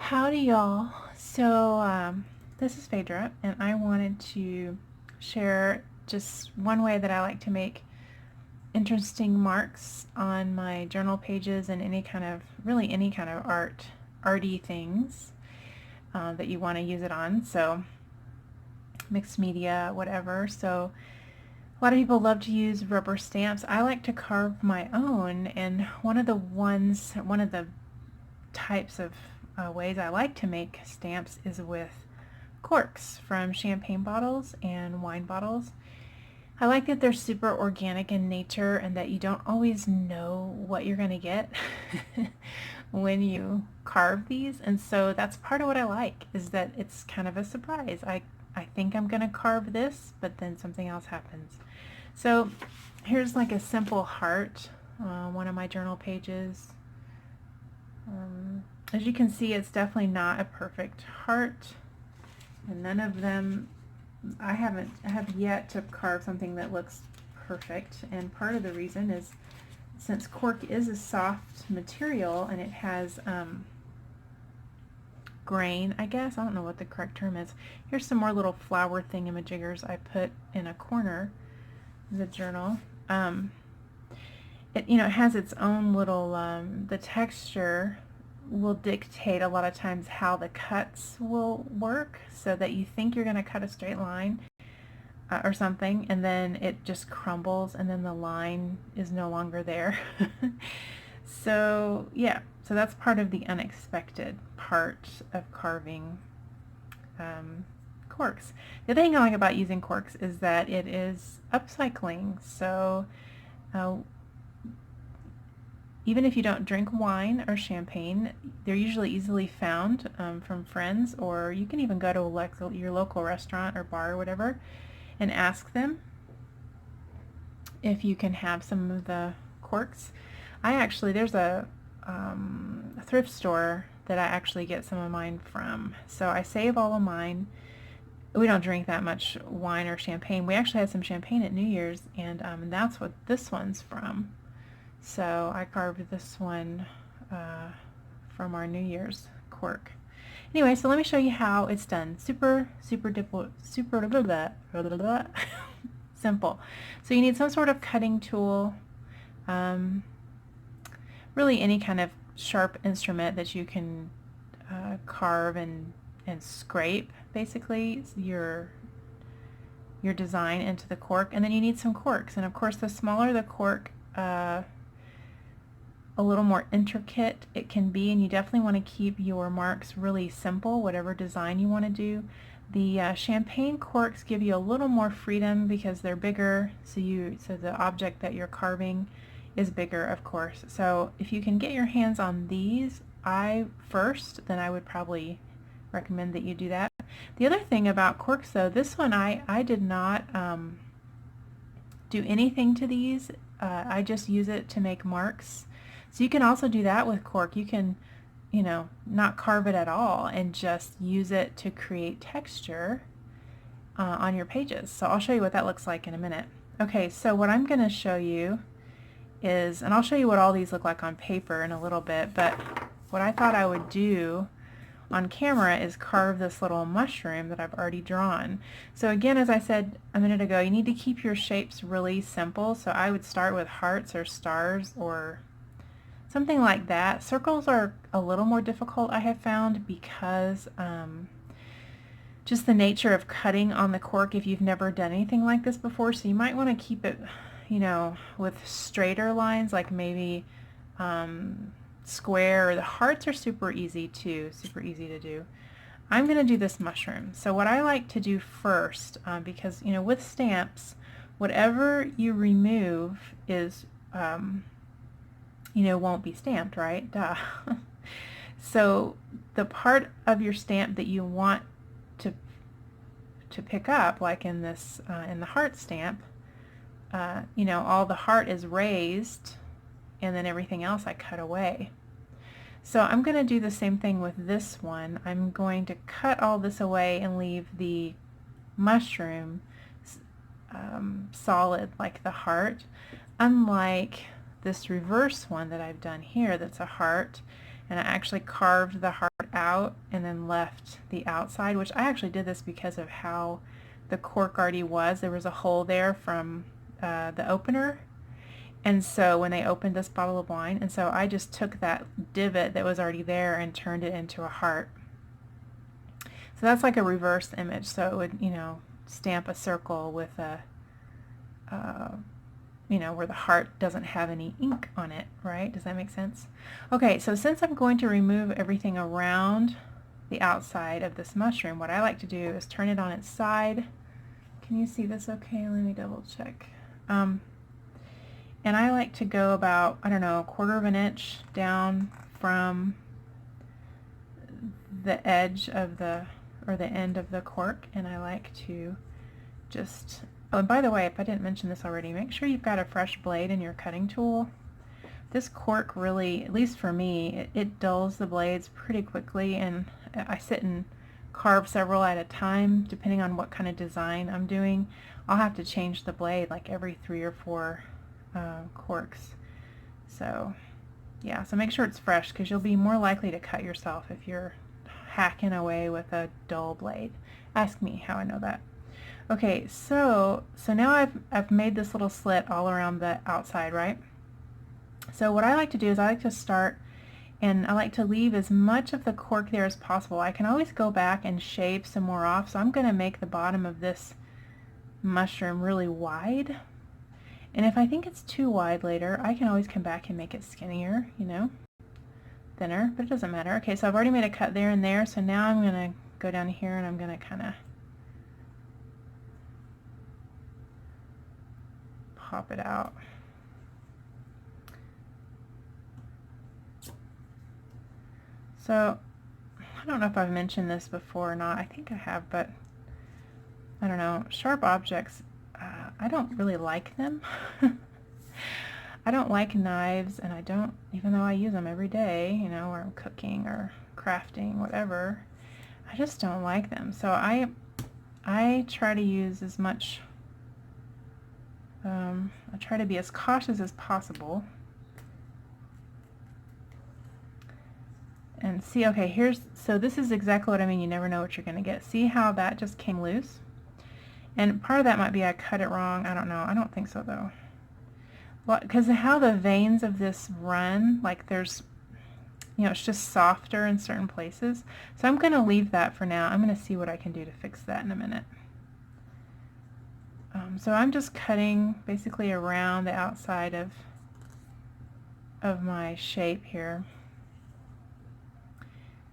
Howdy y'all. So this is Phaedra, and I wanted to share just one way that I like to make interesting marks on my journal pages and really any kind of arty things that you want to use it on. So mixed media, whatever. So a lot of people love to use rubber stamps. I like to carve my own, and one of the types of ways I like to make stamps is with corks from champagne bottles and wine bottles. I like that they're super organic in nature and that you don't always know what you're going to get when you carve these, and so that's part of what I like, is that it's kind of a surprise. I think I'm going to carve this, but then something else happens. So here's like a simple heart, one of my journal pages. As you can see, it's definitely not a perfect heart, and none of them, I have yet to carve something that looks perfect, and part of the reason is since cork is a soft material and it has grain, I guess, I don't know what the correct term is. Here's some more little flower thingamajiggers I put in a corner of the journal. It has its own little, the texture will dictate a lot of times how the cuts will work, so that you think you're going to cut a straight line or something, and then it just crumbles and then the line is no longer there. So yeah, so that's part of the unexpected part of carving corks. The other thing I like about using corks is that it is upcycling. So even if you don't drink wine or champagne, they're usually easily found from friends, or you can even go to your local restaurant or bar or whatever and ask them if you can have some of the corks. There's a thrift store that I actually get some of mine from. So I save all of mine. We don't drink that much wine or champagne. We actually had some champagne at New Year's, and that's what this one's from. So I carved this one from our New Year's cork. Anyway, so let me show you how it's done. Super simple. So you need some sort of cutting tool, really any kind of sharp instrument that you can carve and scrape, basically, your design into the cork. And then you need some corks, and of course the smaller the cork, a little more intricate it can be, and you definitely want to keep your marks really simple, whatever design you want to do. The champagne corks give you a little more freedom because they're bigger, so the object that you're carving is bigger, of course. So if you can get your hands on these first, then I would probably recommend that you do that. The other thing about corks, though, this one I did not do anything to these. I just use it to make marks. So you can also do that with cork. You can, not carve it at all and just use it to create texture on your pages. So I'll show you what that looks like in a minute. Okay, so what I'm going to show you is, and I'll show you what all these look like on paper in a little bit, but what I thought I would do on camera is carve this little mushroom that I've already drawn. So again, as I said a minute ago, you need to keep your shapes really simple. So I would start with hearts or stars or something like that. Circles are a little more difficult, I have found, because just the nature of cutting on the cork if you've never done anything like this before. So you might want to keep it, with straighter lines, like maybe square. The hearts are super easy too, super easy to do. I'm going to do this mushroom. So what I like to do first, because with stamps, whatever you remove is won't be stamped, right? Duh. So the part of your stamp that you want to pick up, like in this in the heart stamp, all the heart is raised, and then everything else I cut away. So I'm going to do the same thing with this one. I'm going to cut all this away and leave the mushroom solid like the heart, unlike this reverse one that I've done here that's a heart, and I actually carved the heart out and then left the outside, which I actually did this because of how the cork already was. There was a hole there from the opener, and so when they opened this bottle of wine, and so I just took that divot that was already there and turned it into a heart. So that's like a reverse image, so it would, you know, stamp a circle with a you know, where the heart doesn't have any ink on it, right? Does that make sense? Okay, so since I'm going to remove everything around the outside of this mushroom, what I like to do is turn it on its side. Can you see this okay? Let me double check. And I like to go about, I don't know, 1/4 of an inch down from the edge of the, or the end of the cork, and I like to just, oh, and by the way, if I didn't mention this already, make sure you've got a fresh blade in your cutting tool. This cork really, at least for me, it dulls the blades pretty quickly, and I sit and carve several at a time depending on what kind of design I'm doing. I'll have to change the blade like every 3 or 4 corks. So yeah, so make sure it's fresh, because you'll be more likely to cut yourself if you're hacking away with a dull blade. Ask me how I know that. Okay, so now I've made this little slit all around the outside, right? So what I like to do is I like to start, and I like to leave as much of the cork there as possible. I can always go back and shave some more off, so I'm going to make the bottom of this mushroom really wide. And if I think it's too wide later, I can always come back and make it skinnier, you know, thinner, but it doesn't matter. Okay, so I've already made a cut there and there, so now I'm going to go down here and I'm going to kind of pop it out. So I don't know if I've mentioned this before or not. I think I have, but I don't know. Sharp objects, I don't really like them. I don't like knives, and I don't, even though I use them every day, you know, or I'm cooking or crafting, whatever, I just don't like them. So I try to use as much, I try to be as cautious as possible. And see, okay, so this is exactly what I mean, you never know what you're going to get. See how that just came loose? And part of that might be I cut it wrong. I don't know. I don't think so, though. Well, because how the veins of this run, like there's, you know, it's just softer in certain places. So I'm going to leave that for now. I'm going to see what I can do to fix that in a minute. So I'm just cutting basically around the outside of my shape here.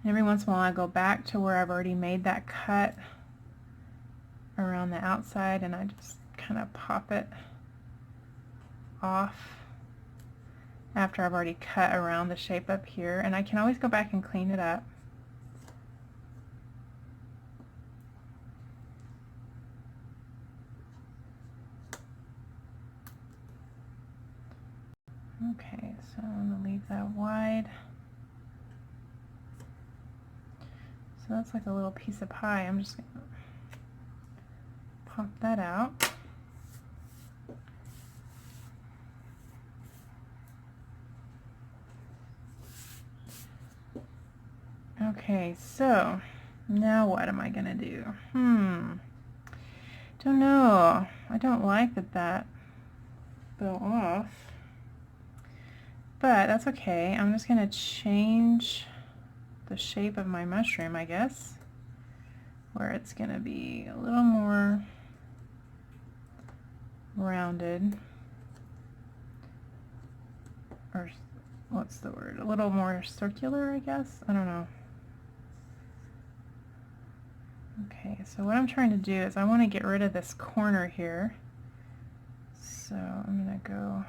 And every once in a while I go back to where I've already made that cut around the outside, and I just kind of pop it off after I've already cut around the shape up here, and I can always go back and clean it up. Okay, so I'm going to leave that wide. So that's like a little piece of pie. I'm just going to pop that out. Okay, so now what am I going to do? Don't know. I don't like that fell off. But that's okay. I'm just going to change the shape of my mushroom, I guess, where it's going to be a little more rounded, or what's the word, a little more circular, I guess. I don't know. Okay, so what I'm trying to do is I want to get rid of this corner here, so I'm going to go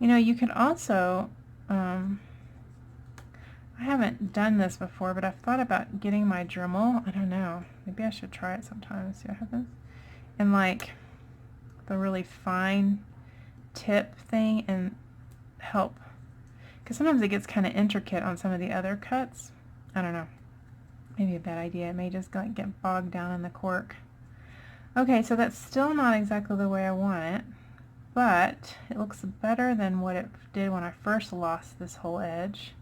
you know, you could also, I haven't done this before, but I've thought about getting my Dremel, I don't know, maybe I should try it sometime and see what happens, and like the really fine tip thing, and help, because sometimes it gets kind of intricate on some of the other cuts. I don't know, maybe a bad idea. It may just like get bogged down in the cork. Okay, so that's still not exactly the way I want it, but it looks better than what it did when I first lost this whole edge.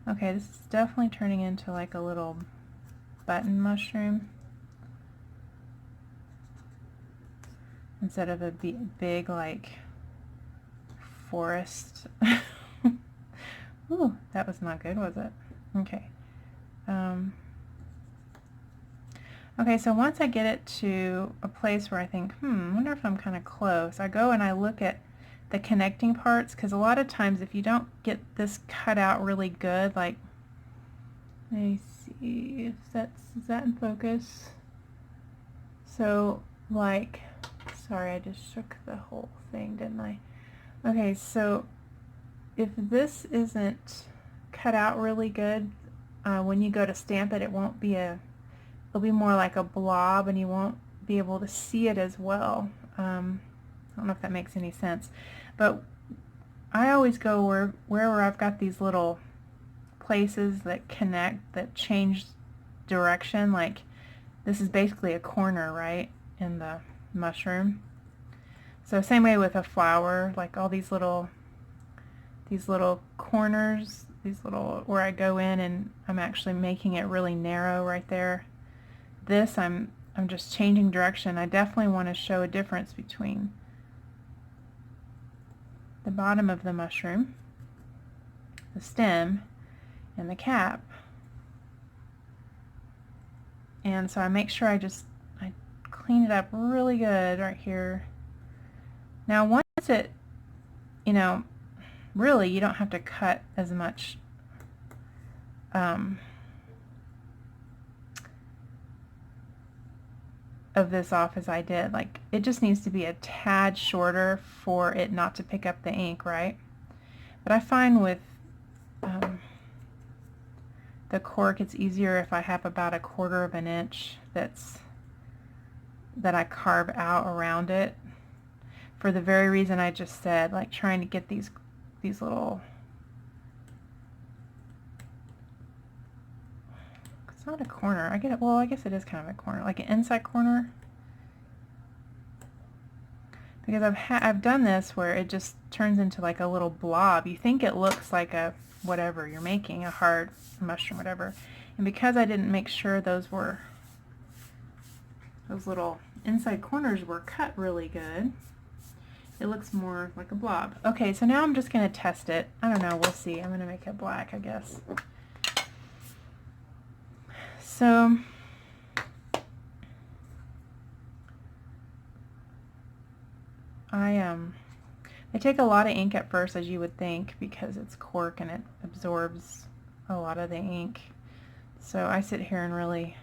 Okay, this is definitely turning into like a little button mushroom instead of a big like forest. Ooh, that was not good, was it? Okay. Okay, so once I get it to a place where I think, I wonder if I'm kind of close, I go and I look at the connecting parts, because a lot of times if you don't get this cut out really good, like, let me see if is that in focus? So, like, sorry, I just shook the whole thing, didn't I? Okay, so if this isn't cut out really good, when you go to stamp it, it won't be it'll be more like a blob and you won't be able to see it as well. I don't know if that makes any sense, but I always go wherever I've got these little places that connect, that change direction, like this is basically a corner, right, in the mushroom. So same way with a flower, like all these little corners, where I go in and I'm actually making it really narrow right there. This, I'm just changing direction. I definitely want to show a difference between the bottom of the mushroom, the stem, and the cap. And so I make sure I clean it up really good right here. Now once it, really you don't have to cut as much of this off as I did. Like, it just needs to be a tad shorter for it not to pick up the ink, right? But I find with the cork, it's easier if I have about 1/4 of an inch that I carve out around it, for the very reason I just said, like trying to get these little, it's not a corner, I get it, well I guess it is kind of a corner, like an inside corner, because I've done this where it just turns into like a little blob. You think it looks like a whatever you're making, a hard mushroom, whatever, and because I didn't make sure those little inside corners were cut really good, it looks more like a blob. Okay, so now I'm just going to test it. I don't know, we'll see. I'm going to make it black, I guess. So I take a lot of ink at first, as you would think, because it's cork and it absorbs a lot of the ink. So I sit here and really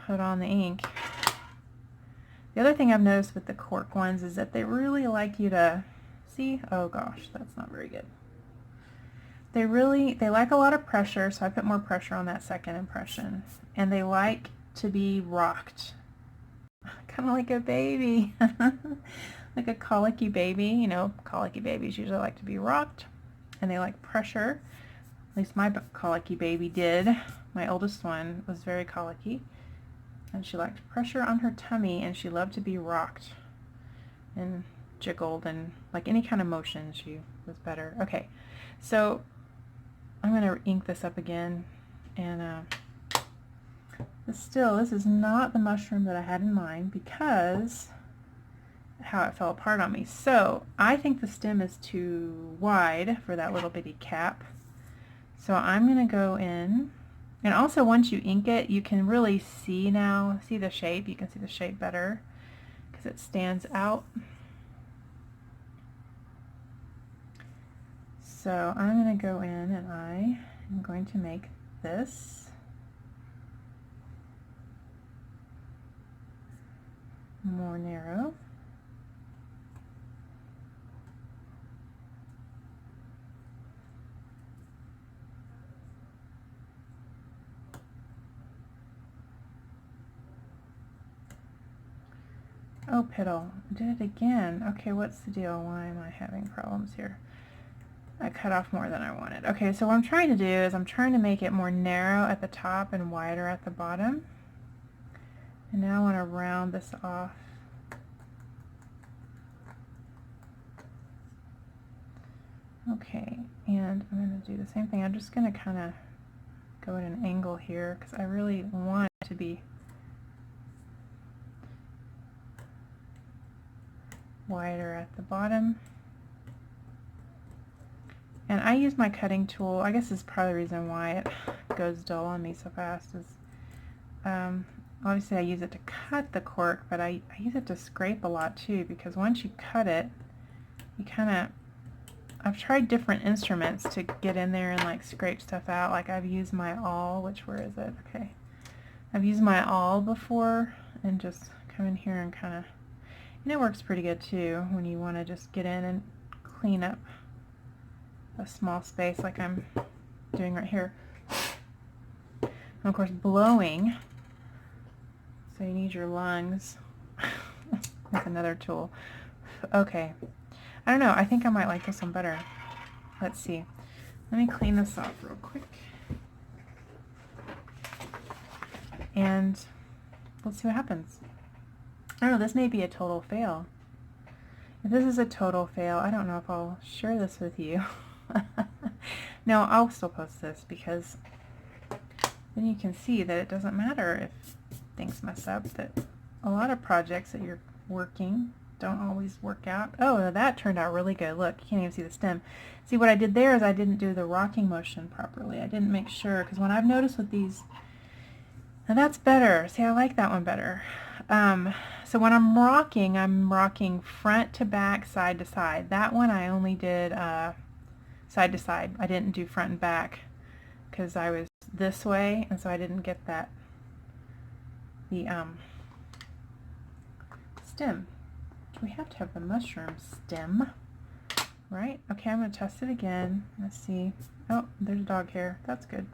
put on the ink. The other thing I've noticed with the cork ones is that they really like you to see, oh gosh, that's not very good. They like a lot of pressure, so I put more pressure on that second impression. And they like to be rocked. Kind of like a baby. Like a colicky baby. Colicky babies usually like to be rocked, and they like pressure. At least my colicky baby did. My oldest one was very colicky, and she liked pressure on her tummy, and she loved to be rocked and jiggled, and like any kind of motion she was better. Okay, so I'm going to ink this up again, and still, this is not the mushroom that I had in mind, because how it fell apart on me. So I think the stem is too wide for that little bitty cap. So I'm going to go in, and also once you ink it, you can really see the shape. You can see the shape better because it stands out. So I'm going to go in and I am going to make this more narrow. Oh, piddle, I did it again. Okay, what's the deal? Why am I having problems here? I cut off more than I wanted. Okay, so what I'm trying to do is I'm trying to make it more narrow at the top and wider at the bottom. And now I want to round this off. Okay, and I'm going to do the same thing. I'm just going to kind of go at an angle here because I really want it to be wider at the bottom. And I use my cutting tool. I guess this is probably the reason why it goes dull on me so fast. Is obviously I use it to cut the cork, but I use it to scrape a lot too, because once you cut it, you kind of, I've tried different instruments to get in there and like scrape stuff out. Like I've used my awl, where is it? Okay. I've used my awl before and just come in here and kind of, and it works pretty good too when you want to just get in and clean up a small space like I'm doing right here. And of course blowing, so you need your lungs. That's another tool. Okay, I don't know, I think I might like this one better. Let's see. Let me clean this off real quick. And let's see what happens. I don't know, this may be a total fail. If this is a total fail, I don't know if I'll share this with you. No, I'll still post this because then you can see that it doesn't matter if things mess up, that a lot of projects that you're working don't always work out. Oh, that turned out really good. Look, you can't even see the stem. See, what I did there is I didn't do the rocking motion properly. I didn't make sure, because when I've noticed with these, now that's better. See, I like that one better. So when I'm rocking front to back, side to side. That one I only did side to side. I didn't do front and back because I was this way, and so I didn't get that, the stem. We have to have the mushroom stem, right? Okay, I'm going to test it again. Let's see. Oh, there's dog hair. That's good.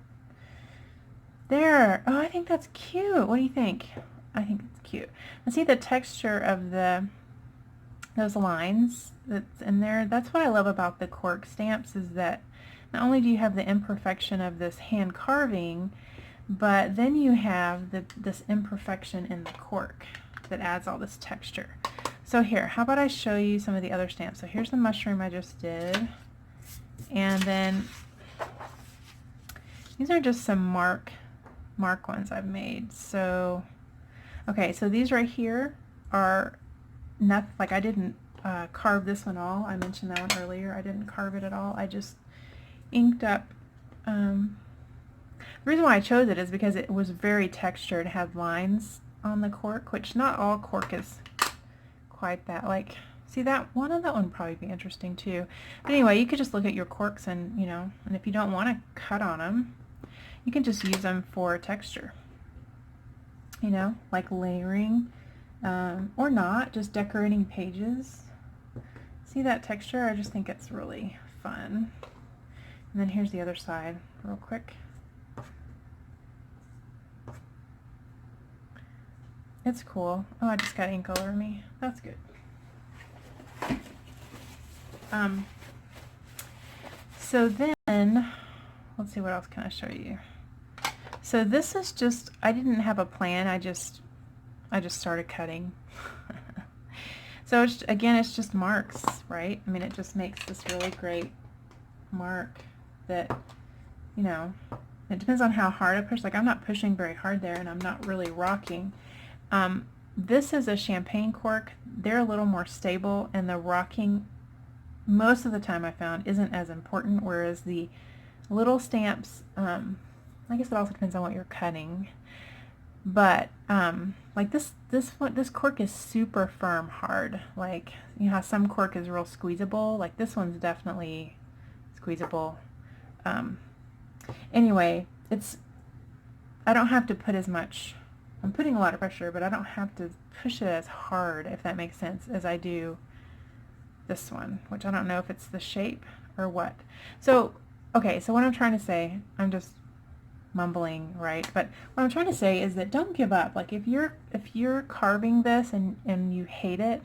There. Oh, I think that's cute. What do you think? I think it's cute. And see the texture of those lines that's in there. That's what I love about the cork stamps, is that not only do you have the imperfection of this hand carving, but then you have this imperfection in the cork that adds all this texture. So here, how about I show you some of the other stamps. So here's the mushroom I just did, and then these are just some mark ones I've made. So okay, so these right here are nothing, like I didn't carve this one all. I mentioned that one earlier. I didn't carve it at all. I just inked up. The reason why I chose it is because it was very textured, had lines on the cork, which not all cork is quite that. Like, see that one? That one would probably be interesting too. But anyway, you could just look at your corks and, you know, and if you don't want to cut on them, you can just use them for texture. You know, like layering, or not, just decorating pages. See that texture? I just think it's really fun. And then here's the other side, real quick. It's cool. Oh, I just got ink all over me. That's good. So then, let's see, what else can I show you? So this is just, I didn't have a plan, I just started cutting. So it's, again, it's just marks, right? I mean, it just makes this really great mark that, you know, it depends on how hard I push. Like, I'm not pushing very hard there, and I'm not really rocking. This is a champagne cork. They're a little more stable, and the rocking, most of the time I found, isn't as important, whereas the little stamps, I guess it also depends on what you're cutting, but like this cork is super firm hard. Like, you know how some cork is real squeezable? Like, this one's definitely squeezable. Anyway, I don't have to put as much, I'm putting a lot of pressure, but I don't have to push it as hard, if that makes sense, as I do this one, which I don't know if it's the shape or what. So, okay, so what I'm trying to say, I'm just mumbling right. But what I'm trying to say is that don't give up. Like if you're carving this and you hate it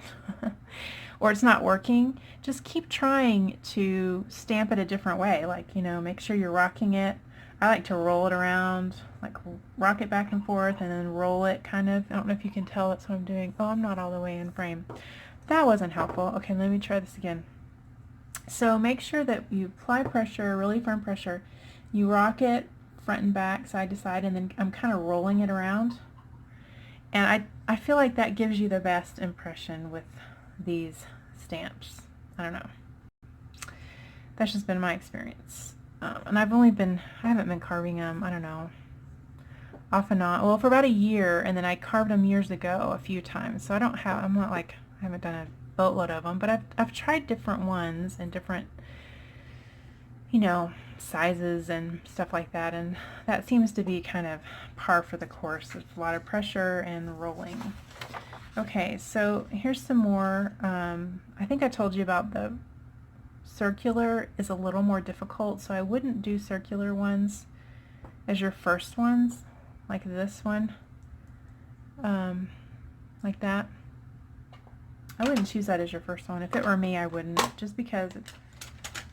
or it's not working, just keep trying to stamp it a different way. Like, you know, make sure you're rocking it. I like to roll it around, like rock it back and forth and then roll it kind of. I don't know if you can tell that's what I'm doing. Oh, I'm not all the way in frame. That wasn't helpful. Okay, let me try this again. So make sure that you apply pressure, really firm pressure. You rock it front and back, side to side, and then I'm kind of rolling it around. And I feel like that gives you the best impression with these stamps. I don't know. That's just been my experience. And I haven't been carving them, I don't know, off and on. Well, for about a year, and then I carved them years ago a few times. So I'm not like, I haven't done a boatload of them, but I've tried different ones and different, you know, sizes and stuff like that, and that seems to be kind of par for the course. There's a lot of pressure and rolling. Okay, so here's some more. I think I told you about the circular is a little more difficult, so I wouldn't do circular ones as your first ones, like this one, like that. I wouldn't choose that as your first one. If it were me, I wouldn't, just because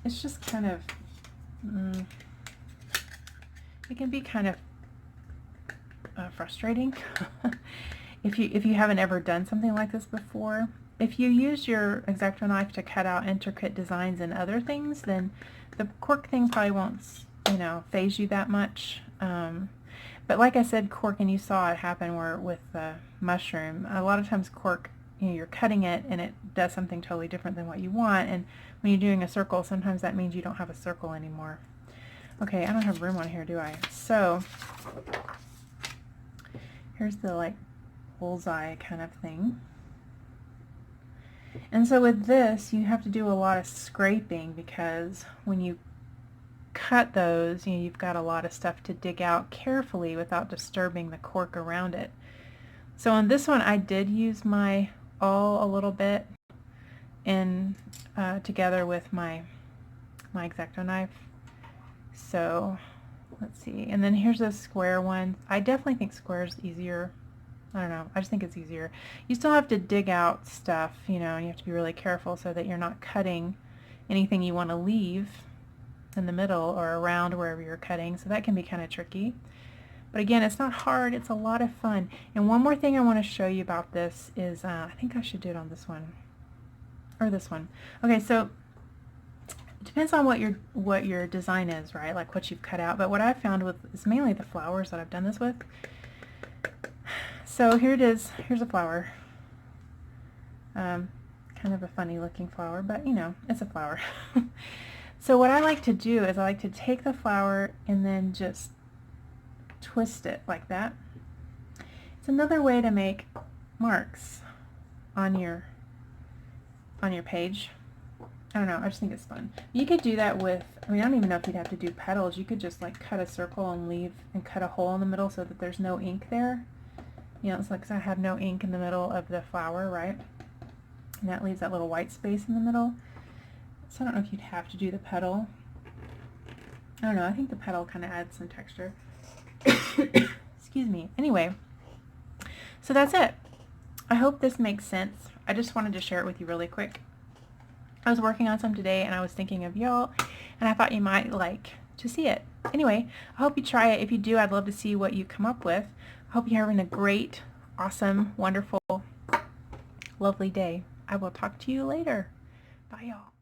it's just kind of, it can be kind of frustrating if you haven't ever done something like this before. If you use your X-Acto knife to cut out intricate designs and other things, then the cork thing probably won't, you know, phase you that much. But like I said, cork, and you saw it happen where with the mushroom, a lot of times cork, you know, you're cutting it and it does something totally different than what you want, and when you're doing a circle, sometimes that means you don't have a circle anymore. Okay, I don't have room on here, do I? So here's the like bullseye kind of thing. And so with this, you have to do a lot of scraping, because when you cut those, you know, you've got a lot of stuff to dig out carefully without disturbing the cork around it. So on this one, I did use my awl a little bit in together with my X-Acto knife. So let's see, and then here's a square one. I definitely think square is easier. I don't know, I just think it's easier. You still have to dig out stuff, you know, and you have to be really careful so that you're not cutting anything you want to leave in the middle or around wherever you're cutting, so that can be kind of tricky. But again, it's not hard, it's a lot of fun. And one more thing I want to show you about this is, I think I should do it on this one, or this one. Okay, so it depends on what your design is, right? Like what you've cut out. But what I've found with is mainly the flowers that I've done this with. So here it is. Here's a flower. Kind of a funny looking flower, but you know, it's a flower. So what I like to do is I like to take the flower and then just twist it like that. It's another way to make marks on your page. I don't know, I just think it's fun. You could do that with, I mean, I don't even know if you'd have to do petals. You could just like cut a circle and leave and cut a hole in the middle so that there's no ink there. You know, it's like, 'cause I have no ink in the middle of the flower, right? And that leaves that little white space in the middle. So I don't know if you'd have to do the petal. I don't know, I think the petal kind of adds some texture. Excuse me. Anyway, so that's it. I hope this makes sense. I just wanted to share it with you really quick. I was working on some today and I was thinking of y'all, and I thought you might like to see it. Anyway, I hope you try it. If you do, I'd love to see what you come up with. I hope you're having a great, awesome, wonderful, lovely day. I will talk to you later. Bye, y'all.